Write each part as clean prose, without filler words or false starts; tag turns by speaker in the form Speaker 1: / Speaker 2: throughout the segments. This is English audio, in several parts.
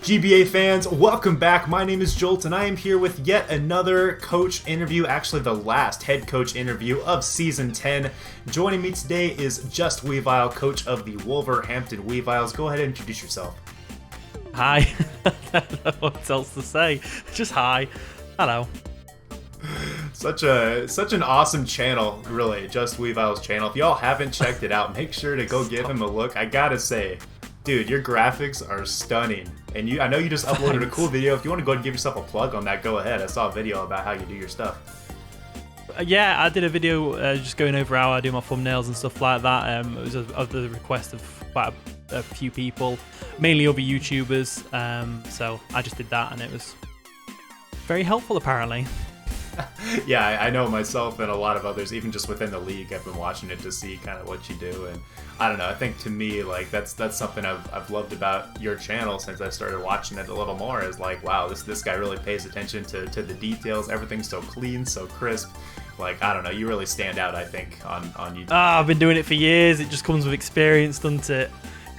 Speaker 1: GBA fans, welcome back. My name is Jolt, and I am here with yet another coach interview, actually the last head coach interview of Season 10. Joining me today is JustWeavile, coach of the Wolverhampton Weaviles. Go ahead and introduce yourself.
Speaker 2: Hi. I don't know what else to say. Just hi. Hello.
Speaker 1: Such an awesome channel, really, JustWeavile's channel. If y'all haven't checked it out, make sure to go give him a look. I gotta say, dude, your graphics are stunning. And I know you just uploaded a cool video. If you want to go and give yourself a plug on that, go ahead. I saw a video about how you do your stuff.
Speaker 2: Yeah, I did a video just going over how I do my thumbnails and stuff like that. It was of the request of quite a few people, mainly other YouTubers. So I just did that, and it was very helpful, apparently.
Speaker 1: Yeah, I know myself and a lot of others, even just within the league, I've been watching it to see kind of what you do, and I don't know. I think to me, like that's something I've loved about your channel since I started watching it a little more. Is like, wow, this guy really pays attention to the details. Everything's so clean, so crisp. Like, I don't know, you really stand out, I think, on YouTube.
Speaker 2: I've been doing it for years. It just comes with experience, doesn't it?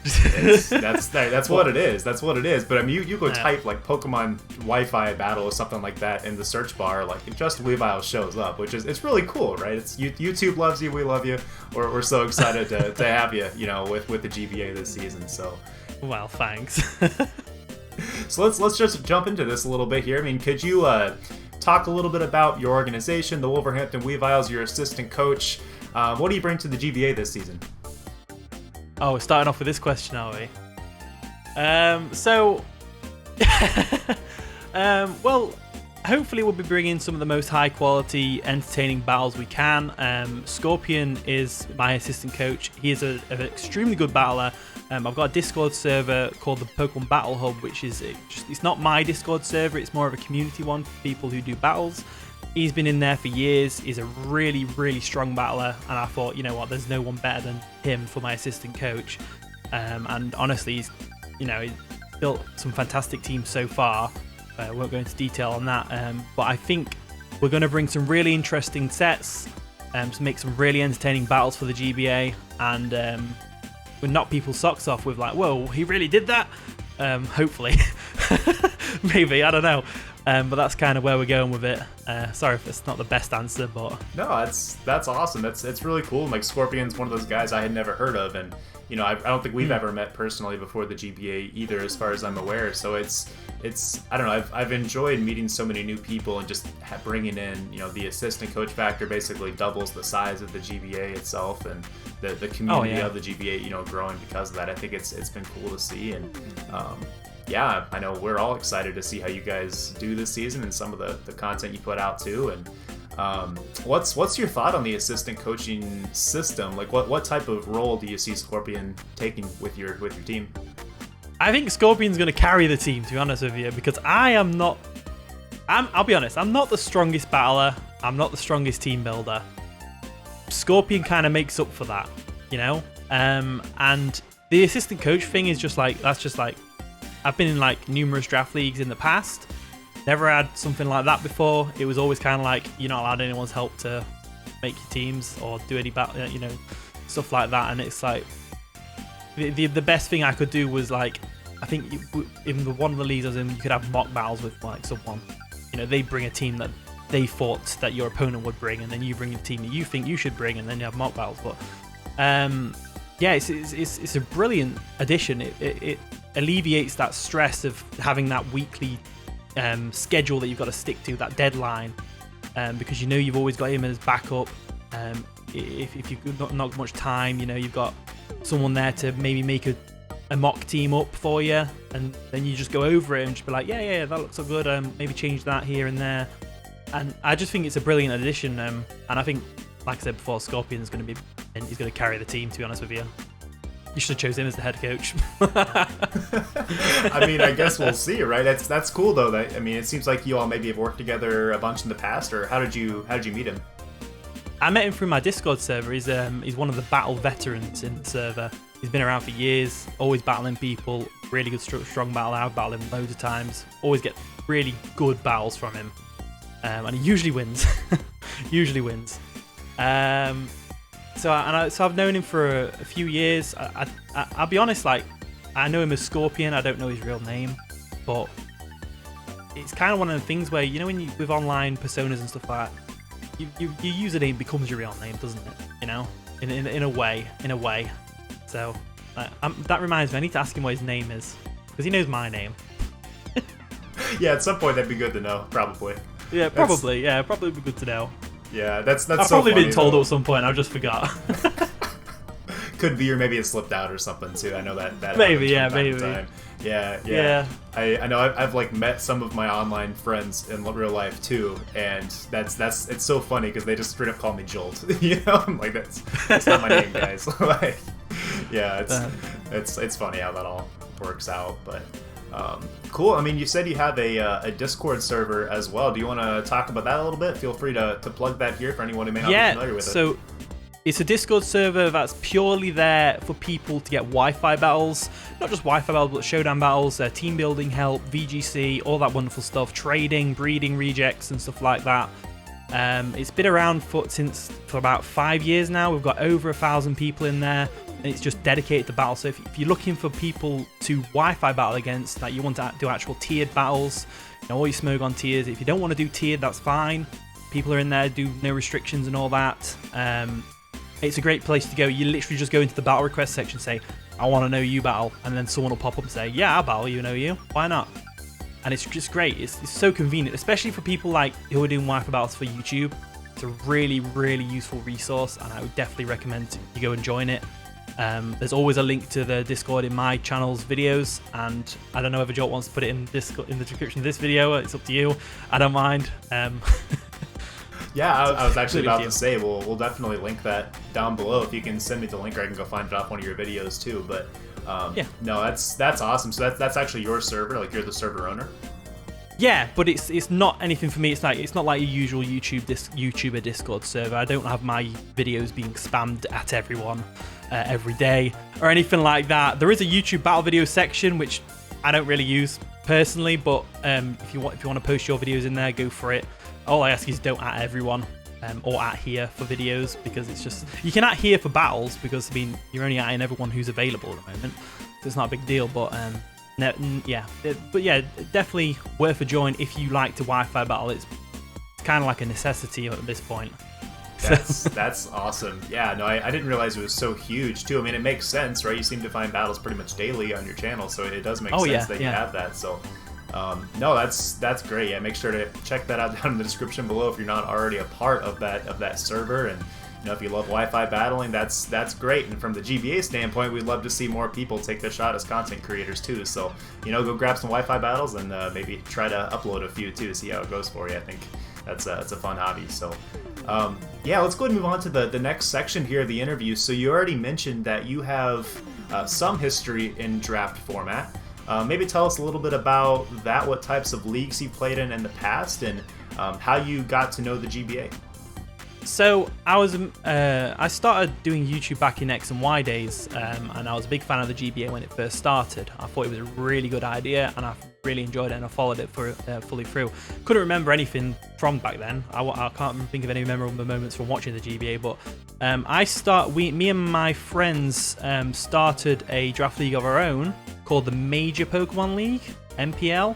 Speaker 1: That's what it is. That's what it is. But I mean, you go type like Pokemon Wi-Fi battle or something like that in the search bar, like JustWeavile shows up, which is it's really cool, right? It's YouTube loves you, we love you. We're so excited to have you, with the GBA this season. So,
Speaker 2: well, thanks.
Speaker 1: So let's just jump into this a little bit here. I mean, could you talk a little bit about your organization, the Wolverhampton Weaviles, your assistant coach? What do you bring to the GBA this season?
Speaker 2: Oh, we're starting off with this question, are we? Well, hopefully we'll be bringing some of the most high-quality, entertaining battles we can. Scorpion is my assistant coach. He is an extremely good battler. I've got a Discord server called the Pokemon Battle Hub, which is it's not my Discord server. It's more of a community one for people who do battles. He's been in there for years. He's a really, really strong battler, and I thought, you know what, there's no one better than him for my assistant coach. And honestly, he's built some fantastic teams so far. I won't go into detail on that, but I think we're going to bring some really interesting sets to make some really entertaining battles for the GBA, and we'll knock people's socks off with like, whoa, he really did that? Hopefully. Maybe, I don't know. But that's kind of where we're going with it. Sorry if it's not the best answer, but
Speaker 1: no, that's awesome. It's really cool. Like, Scorpion's one of those guys I had never heard of, and I don't think we've ever met personally before the GBA either, as far as I'm aware. So it's I don't know. I've enjoyed meeting so many new people and just bringing in the assistant coach factor basically doubles the size of the GBA itself, and the community of the GBA growing because of that. I think it's been cool to see, and yeah, I know we're all excited to see how you guys do this season and some of the content you put out too. And what's your thought on the assistant coaching system? Like, what type of role do you see Scorpion taking with your team?
Speaker 2: I think Scorpion's going to carry the team, to be honest with you, because I'll be honest, I'm not the strongest battler. I'm not the strongest team builder. Scorpion kind of makes up for that, and the assistant coach thing is just like, I've been in like numerous draft leagues in the past. Never had something like that before. It was always kind of like you're not allowed anyone's help to make your teams or do any stuff like that. And it's like the best thing I could do was like, I think in one of the leagues I was in, you could have mock battles with like someone. They bring a team that they thought that your opponent would bring, and then you bring a team that you think you should bring, and then you have mock battles. But yeah, it's a brilliant addition. It alleviates that stress of having that weekly schedule that you've got to stick to, that deadline, because you've always got him as backup. If you've not much time, you've got someone there to maybe make a mock team up for you, and then you just go over it and just be like, yeah, that looks so good. Maybe change that here and there, and I just think it's a brilliant addition. And I think, like I said before, Scorpion's going to carry the team. To be honest with you. You should have chosen him as the head coach.
Speaker 1: I mean, I guess we'll see, right? That's cool though. It seems like you all maybe have worked together a bunch in the past, or how did you meet him?
Speaker 2: I met him through my Discord server. He's one of the battle veterans in the server. He's been around for years, always battling people. Really good, strong battler. I've battled him loads of times. Always get really good battles from him, and he usually wins. So I've known him for a few years. I'll be honest, like, I know him as Scorpion. I don't know his real name, but it's kind of one of the things where, you know, when you with online personas and stuff like that, your username becomes your real name, doesn't it? You know, in a way. So that reminds me, I need to ask him what his name is, because he knows my name.
Speaker 1: Yeah, at some point that'd be good to know, probably.
Speaker 2: Yeah, probably. Yeah, probably be good to know.
Speaker 1: Yeah, that's
Speaker 2: I've
Speaker 1: so
Speaker 2: probably
Speaker 1: funny,
Speaker 2: been told
Speaker 1: though.
Speaker 2: at some point. I just forgot.
Speaker 1: Could be, or maybe it slipped out or something too. I know that
Speaker 2: Maybe,
Speaker 1: happens
Speaker 2: yeah,
Speaker 1: from time to
Speaker 2: maybe.
Speaker 1: time. Yeah. I know I've like met some of my online friends in real life too, and it's so funny because they just straight up call me Jolt. You know, I'm like that's not my name, guys. Like, yeah, it's funny how that all works out, but. Cool. I mean, you said you have a Discord server as well. Do you want to talk about that a little bit? Feel free to plug that here for anyone who may not be familiar with it.
Speaker 2: So it's a Discord server that's purely there for people to get Wi-Fi battles. Not just Wi-Fi battles, but showdown battles, team building help, VGC, all that wonderful stuff, trading, breeding rejects and stuff like that. It's been around for about 5 years now. We've got over 1,000 people in there. And it's just dedicated to battle. So if you're looking for people to Wi-Fi battle against, like you want to do actual tiered battles, you know, all your Smogon tiers. If you don't want to do tiered, that's fine. People are in there, do no restrictions and all that. It's a great place to go. You literally just go into the battle request section, say, I want to know you battle, and then someone will pop up and say, yeah, I'll battle you, know you. Why not? And it's just great. It's so convenient, especially for people like who are doing Wi-Fi battles for YouTube. It's a really, really useful resource, and I would definitely recommend you go and join it. There's always a link to the Discord in my channel's videos, and I don't know if Jolt wants to put it in Discord, in the description of this video. It's up to you. I don't mind.
Speaker 1: Yeah, I was actually about to say we'll definitely link that down below. If you can send me the link, or I can go find it off one of your videos too. But
Speaker 2: yeah,
Speaker 1: no, that's awesome. So that's actually your server, like you're the server owner.
Speaker 2: Yeah, but it's not anything for me. It's not like a usual YouTuber Discord server. I don't have my videos being spammed at everyone every day or anything like that. There is a YouTube battle video section which I don't really use personally, but if you want to post your videos in there, go for it. All I ask is don't at everyone or at here for videos, because it's just, you can at here for battles because I mean you're only atting everyone who's available at the moment, so it's not a big deal. But yeah, definitely worth a join if you like to Wi-Fi battle. It's kind of like a necessity at this point.
Speaker 1: That's awesome. Yeah, no, I didn't realize it was so huge too. I mean, it makes sense, right? You seem to find battles pretty much daily on your channel, so it does make sense that you have that. So, no, that's great. Yeah, make sure to check that out down in the description below if you're not already a part of that server. And you know, if you love Wi-Fi battling, that's great. And from the GBA standpoint, we'd love to see more people take their shot as content creators too. So, you know, go grab some Wi-Fi battles and maybe try to upload a few too to see how it goes for you. I think that's a fun hobby. So, yeah, let's go ahead and move on to the next section here of the interview. So you already mentioned that you have some history in draft format. Maybe tell us a little bit about that, what types of leagues you played in the past, and how you got to know the GBA.
Speaker 2: So I started doing YouTube back in X and Y days, and I was a big fan of the GBA when it first started. I thought it was a really good idea, and I really enjoyed it, and I followed it fully through. Couldn't remember anything from back then. I can't think of any memorable moments from watching the GBA, but me and my friends started a draft league of our own called the Major Pokemon League, MPL.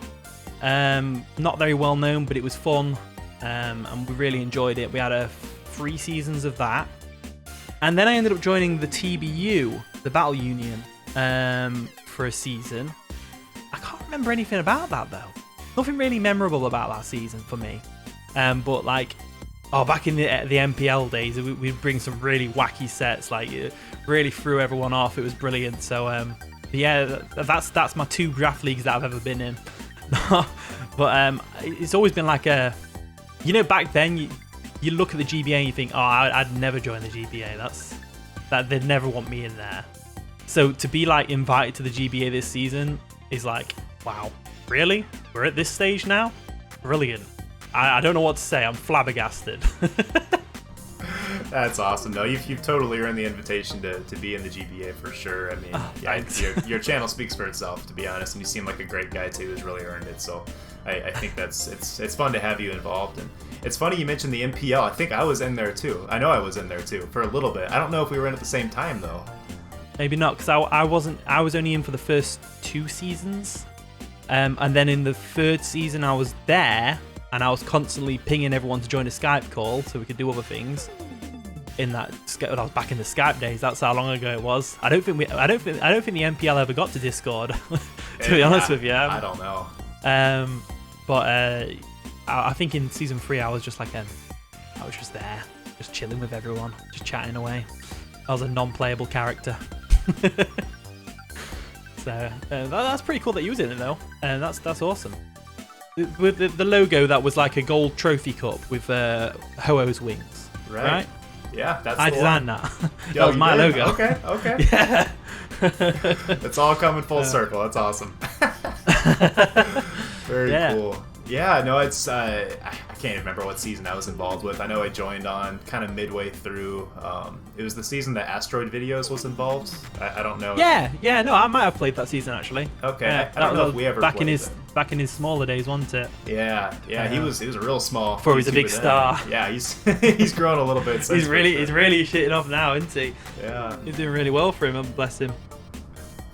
Speaker 2: Not very well known, but it was fun, and we really enjoyed it. We had 3 seasons of that, and then I ended up joining the TBU, the Battle Union, for a season. I can't remember anything about that though. Nothing really memorable about that season for me. But like, back in the MPL days, we'd bring some really wacky sets. Like, it really threw everyone off. It was brilliant. So yeah, that's my 2 draft leagues that I've ever been in. But it's always been like back then you look at the GBA and you think, I'd never join the GBA. They'd never want me in there. So to be like invited to the GBA this season is like, wow, really? We're at this stage now? Brilliant. I don't know what to say. I'm flabbergasted.
Speaker 1: That's awesome. No, you've totally earned the invitation to be in the GBA for sure. I mean, yeah, your channel speaks for itself, to be honest, and you seem like a great guy too who's really earned it. So I think it's fun to have you involved. And it's funny you mentioned the MPL. I think I was in there too. I know I was in there too for a little bit. I don't know if we were in at the same time though.
Speaker 2: Maybe not, because I was only in for the first 2 seasons. And then in the third season, I was there, and I was constantly pinging everyone to join a Skype call so we could do other things. In that, I was back in the Skype days. That's how long ago it was. I don't think the MPL ever got to Discord. To be honest with you,
Speaker 1: I don't know.
Speaker 2: But I think in season 3, I was just like I was just there, just chilling with everyone, just chatting away. I was a non-playable character. So that's pretty cool that you was in it though, and that's awesome. With the logo that was like a gold trophy cup with Ho-Oh's wings, right?
Speaker 1: Yeah, that's
Speaker 2: I designed that. That was my logo.
Speaker 1: Okay.
Speaker 2: Yeah.
Speaker 1: It's all coming full circle. That's awesome. Very cool. Yeah, no, it's I can't remember what season I was involved with. I know I joined on kind of midway through. It was the season that Asteroid Videos was involved. I don't know.
Speaker 2: Yeah, no, I might have played that season actually.
Speaker 1: Okay, I don't know if we ever
Speaker 2: back
Speaker 1: played
Speaker 2: back in his smaller days, wasn't it?
Speaker 1: Yeah, he was a real small.
Speaker 2: Before he was a big star.
Speaker 1: Yeah, he's grown a little bit.
Speaker 2: He's really shitting off now, isn't he?
Speaker 1: Yeah,
Speaker 2: he's doing really well for him. Bless him.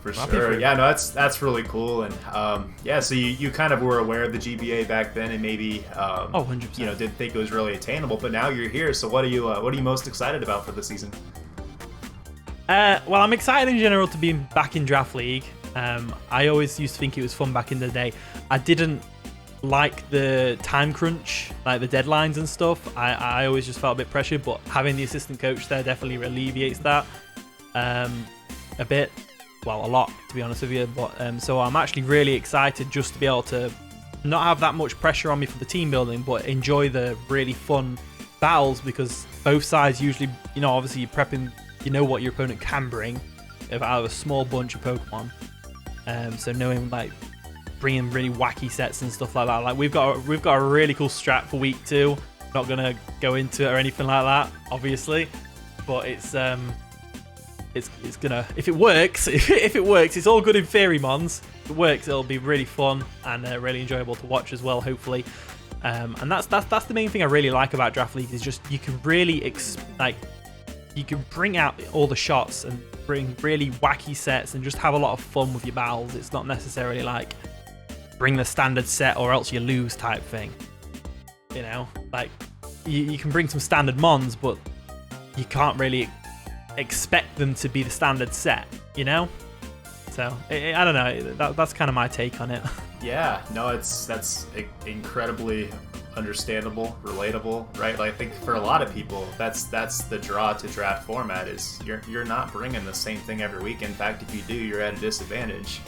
Speaker 1: For sure. Yeah, no, that's really cool. And yeah, so you kind of were aware of the GBA back then, and maybe
Speaker 2: 100%.
Speaker 1: Didn't think it was really attainable, but now you're here. So what are you most excited about for the season?
Speaker 2: Well, I'm excited in general to be back in Draft League. I always used to think it was fun back in the day. I didn't like the time crunch, like the deadlines and stuff. I always just felt a bit pressured, but having the assistant coach there definitely alleviates that a bit. Well, a lot, to be honest with you. But so I'm actually really excited just to be able to not have that much pressure on me for the team building, but enjoy the really fun battles, because both sides usually, obviously you're prepping, what your opponent can bring out of a small bunch of Pokemon. So knowing like bringing really wacky sets and stuff like that. Like we've got a really cool strat for week 2. Not gonna go into it or anything like that, obviously, but it's gonna, if it works, it's all good in theory, Mons. If it works, it'll be really fun and really enjoyable to watch as well, hopefully. And that's the main thing I really like about Draft League, is just you can really you can bring out all the shots and bring really wacky sets and just have a lot of fun with your battles. It's not necessarily like bring the standard set or else you lose type thing. Like you can bring some standard Mons, but you can't really expect them to be the standard set, So I don't know. That's kind of my take on it.
Speaker 1: Yeah, no, that's incredibly understandable, relatable, right? Like, I think for a lot of people, that's the draw to draft format, is you're not bringing the same thing every week. In fact, if you do, you're at a disadvantage.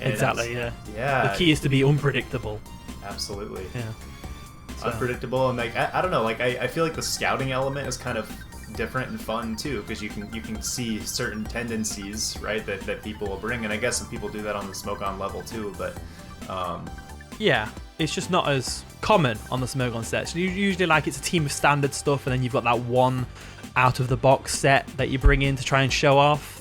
Speaker 1: And
Speaker 2: exactly. Yeah.
Speaker 1: Yeah.
Speaker 2: The key is to be unpredictable.
Speaker 1: Absolutely.
Speaker 2: Yeah. So.
Speaker 1: Unpredictable, and like I don't know, like I feel like the scouting element is kind of different and fun too, because you can see certain tendencies, right, that people will bring, and I guess some people do that on the Smogon level too, but
Speaker 2: yeah, it's just not as common on the Smogon sets. Usually like it's a team of standard stuff, and then you've got that one out of the box set that you bring in to try and show off,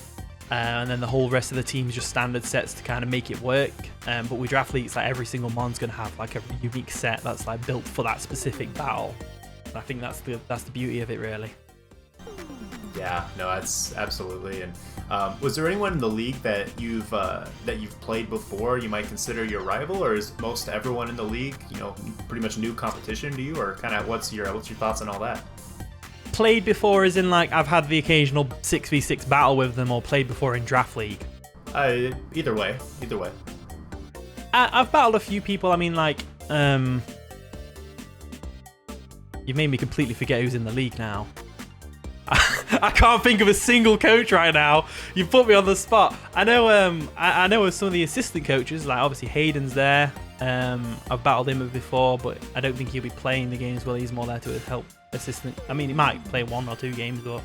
Speaker 2: and then the whole rest of the team is just standard sets to kind of make it work. But with Draft League, it's like every single mon's gonna have like a unique set that's like built for that specific battle, and I think that's the beauty of it, really.
Speaker 1: Yeah, no, that's absolutely. And was there anyone in the league that you've played before you might consider your rival, or is most everyone in the league, pretty much new competition to you, or kind of what's your thoughts on all that?
Speaker 2: Played before as in like I've had the occasional 6v6 battle with them, or played before in Draft League?
Speaker 1: Either way.
Speaker 2: I've battled a few people. I mean, like you've made me completely forget who's in the league now. I can't think of a single coach right now. You put me on the spot. I know I know some of the assistant coaches, like obviously Haydun's there. I've battled him before, but I don't think he'll be playing the games. Well, he's more there to help assistant. I mean, he might play 1 or 2 games, but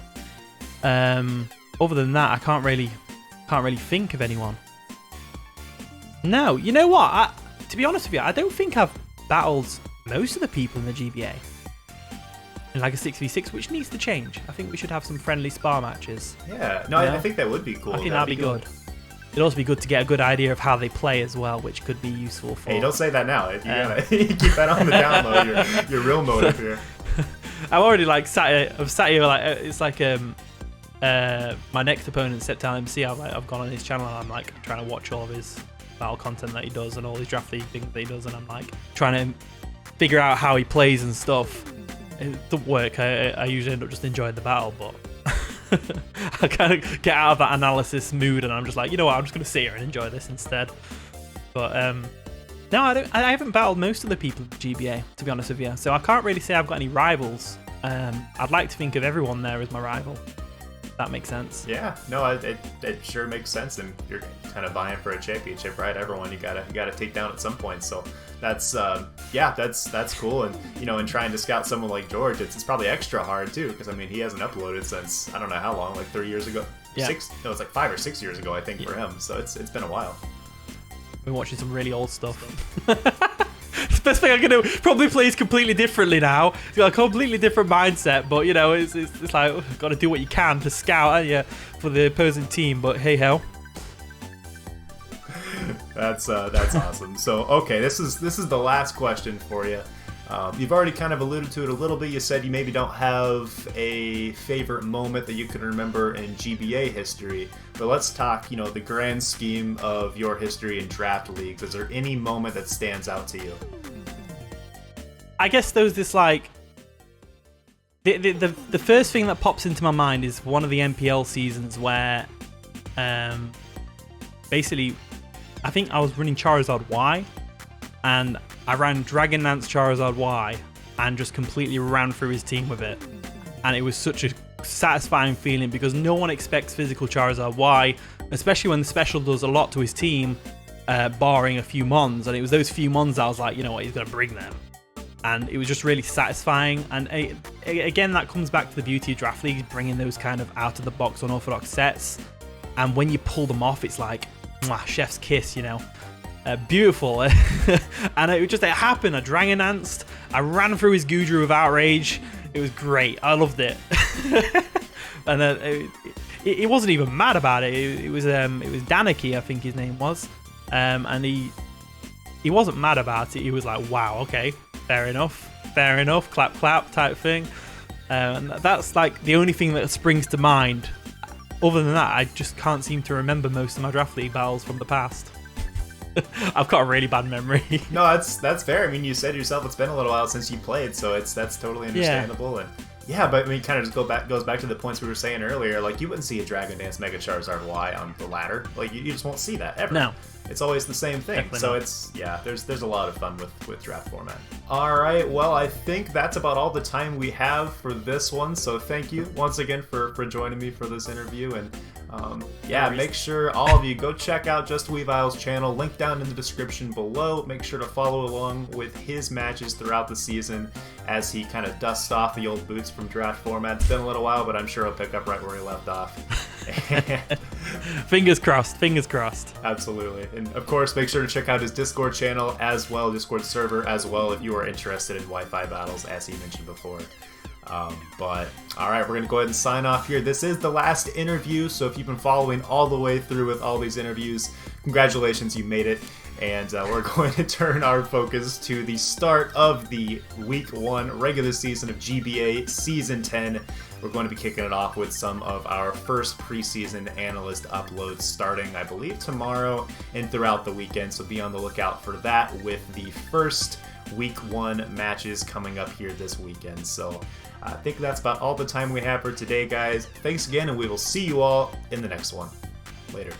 Speaker 2: other than that, I can't really think of anyone. No, you know what? To be honest with you, I don't think I've battled most of the people in the GBA. In like a 6v6, which needs to change. I think we should have some friendly spar matches.
Speaker 1: Yeah, no, I think that would be cool.
Speaker 2: I think that'd be good. It'd also be good to get a good idea of how they play as well, which could be useful for...
Speaker 1: Hey, don't say that now. You gotta keep that on the download, your real motive here.
Speaker 2: I'm already like sat here like, it's like my next opponent, SceptileMC, I've gone on his channel and I'm like trying to watch all of his battle content that he does and all these draft league things that he does, and I'm like trying to figure out how he plays and stuff. It doesn't work. I usually end up just enjoying the battle, but I kind of get out of that analysis mood, and I'm just like, you know what, I'm just going to sit here and enjoy this instead. But no, I haven't battled most of the people at GBA, to be honest with you, so I can't really say I've got any rivals. I'd like to think of everyone there as my rival. That makes sense.
Speaker 1: Yeah, no, it sure makes sense, and you're kind of vying for a championship, right? Everyone you gotta take down at some point. So that's that's cool. And and trying to scout someone like George, it's probably extra hard too, because I mean he hasn't uploaded since I don't know how long, like 3 years ago.
Speaker 2: Yeah.
Speaker 1: It's like 5 or 6 years ago, I think, for him. So it's been a while.
Speaker 2: Been watching some really old stuff. The best thing I can do, probably plays completely differently now. He's got a completely different mindset, but it's like got to do what you can to scout for the opposing team. But hey ho.
Speaker 1: That's awesome. So okay, this is the last question for you. You've already kind of alluded to it a little bit. You said you maybe don't have a favorite moment that you can remember in GBA history, but let's talk, the grand scheme of your history in draft leagues. Is there any moment that stands out to you?
Speaker 2: I guess there was this like the first thing that pops into my mind is one of the MPL seasons where basically I think I was running Charizard Y, and I ran Dragon Dance Charizard Y and just completely ran through his team with it. And it was such a satisfying feeling because no one expects physical Charizard Y, especially when the special does a lot to his team, barring a few Mons. And it was those few Mons that I was like, you know what, he's going to bring them. And it was just really satisfying. And again, that comes back to the beauty of draft leagues, bringing those kind of out-of-the-box unorthodox sets. And when you pull them off, it's like, mwah, chef's kiss, beautiful. And it happened. I Dragon Danced. I ran through his Goodra with outrage. It was great. I loved it. And then it wasn't even mad about it. It was Daniki, I think his name was. And he wasn't mad about it. He was like, wow, okay, fair enough, clap clap type thing. And that's like the only thing that springs to mind. Other than that, I just can't seem to remember most of my draft league battles from the past. I've got a really bad memory. No,
Speaker 1: that's fair. I mean, you said yourself it's been a little while since you played, so that's totally understandable. And yeah, but I mean, kind of just goes back to the points we were saying earlier. Like, you wouldn't see a Dragon Dance Mega Charizard Y on the ladder. Like, you just won't see that ever.
Speaker 2: No.
Speaker 1: It's always the same thing.
Speaker 2: Definitely
Speaker 1: so
Speaker 2: not.
Speaker 1: there's a lot of fun with draft format. All right, well, I think that's about all the time we have for this one. So thank you once again for joining me for this interview. And make sure all of you go check out JustWeavile's channel, link down in the description below. Make sure to follow along with his matches throughout the season as he kind of dusts off the old boots from draft format. It's been a little while, but I'm sure he'll pick up right where he left off.
Speaker 2: Fingers crossed.
Speaker 1: Absolutely. And of course, make sure to check out his Discord channel as well, Discord server as well, if you are interested in Wi-Fi battles, as he mentioned before. But all right, we're going to go ahead and sign off here. This is the last interview, so if you've been following all the way through with all these interviews, congratulations, you made it. And we're going to turn our focus to the start of the Week 1 regular season of GBA Season 10. We're going to be kicking it off with some of our first preseason analyst uploads starting, I believe, tomorrow and throughout the weekend. So be on the lookout for that with the first Week 1 matches coming up here this weekend. So I think that's about all the time we have for today, guys. Thanks again, and we will see you all in the next one. Later.